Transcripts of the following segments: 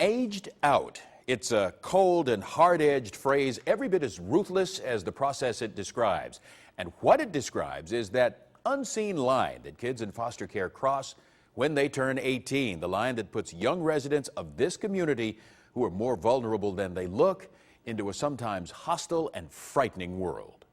Aged out. It's a cold and hard-edged phrase, every bit as ruthless as the process it describes. And what it describes is that unseen line that kids in foster care cross when they turn 18, the line that puts young residents of this community who are more vulnerable than they look into a sometimes hostile and frightening world.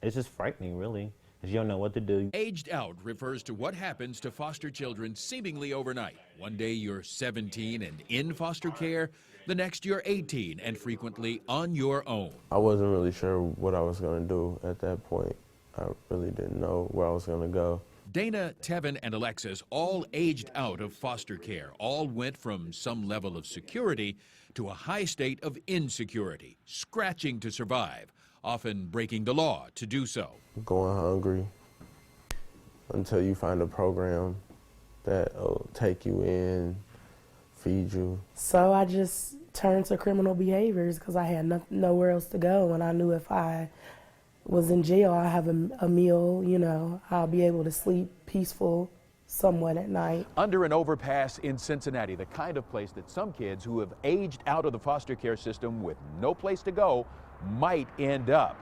It's just frightening, really, because you don't know what to do. Aged out refers to what happens to foster children seemingly overnight. One day you're 17 and in foster care, the next you're 18 and frequently on your own. I wasn't really sure what I was going to do at that point. I really didn't know where I was going to go. Dana, Tevin, and Alexis all aged out of foster care. All went from some level of security to a high state of insecurity, scratching to survive, often breaking the law to do so. Going hungry until you find a program that will take you in, feed you. So I just turned to criminal behaviors because I had nowhere else to go, and I knew if I was in jail, I have a meal, you know, I'll be able to sleep peaceful somewhat at night. Under an overpass in Cincinnati, the kind of place that some kids who have aged out of the foster care system with no place to go might end up.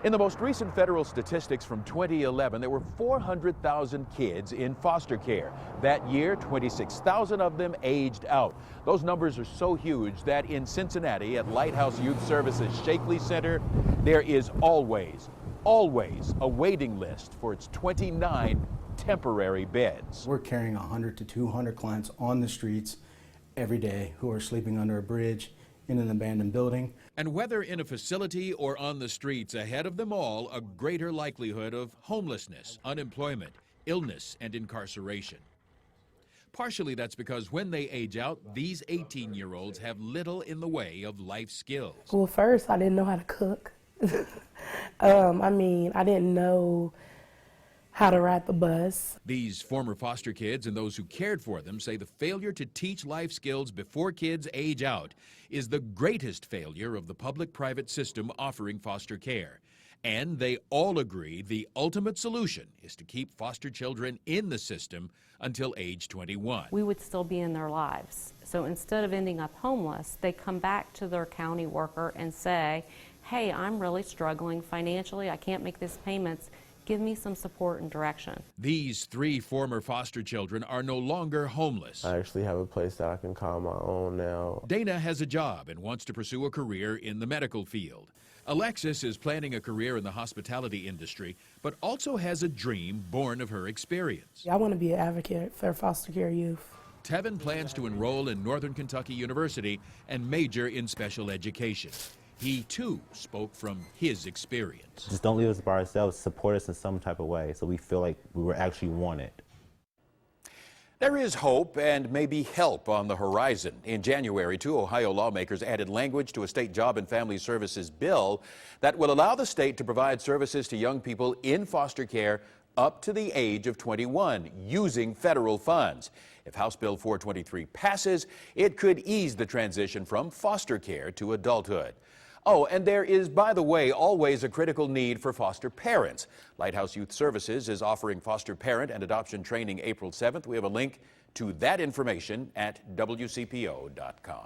In the most recent federal statistics from 2011, there were 400,000 kids in foster care. That year, 26,000 of them aged out. Those numbers are so huge that in Cincinnati at Lighthouse Youth Services Shakely Center, there is always a waiting list for its 29 temporary beds. We're carrying 100 to 200 clients on the streets every day who are sleeping under a bridge, in an abandoned building. And whether in a facility or on the streets, ahead of them all, a greater likelihood of homelessness, unemployment, illness, and incarceration. Partially that's because when they age out, these 18-year-olds have little in the way of life skills. Well, first, I didn't know how to cook. I didn't know how to ride the bus. These former foster kids and those who cared for them say the failure to teach life skills before kids age out is the greatest failure of the public-private system offering foster care. And they all agree the ultimate solution is to keep foster children in the system until age 21. We would still be in their lives. So instead of ending up homeless, they come back to their county worker and say, hey, I'm really struggling financially, I can't make these payments. Give me some support and direction. These three former foster children are no longer homeless. I actually have a place that I can call my own now. Dana has a job and wants to pursue a career in the medical field. Alexis is planning a career in the hospitality industry, but also has a dream born of her experience. I want to be an advocate for foster care youth. Tevin plans to enroll in Northern Kentucky University and major in special education. He, too, spoke from his experience. Just don't leave us by ourselves. Support us in some type of way so we feel like we were actually wanted. There is hope and maybe help on the horizon. In January, 2 Ohio lawmakers added language to a state job and family services bill that will allow the state to provide services to young people in foster care up to the age of 21 using federal funds. If House Bill 423 passes, it could ease the transition from foster care to adulthood. Oh, and there is, by the way, always a critical need for foster parents. Lighthouse Youth Services is offering foster parent and adoption training April 7th. We have a link to that information at WCPO.com.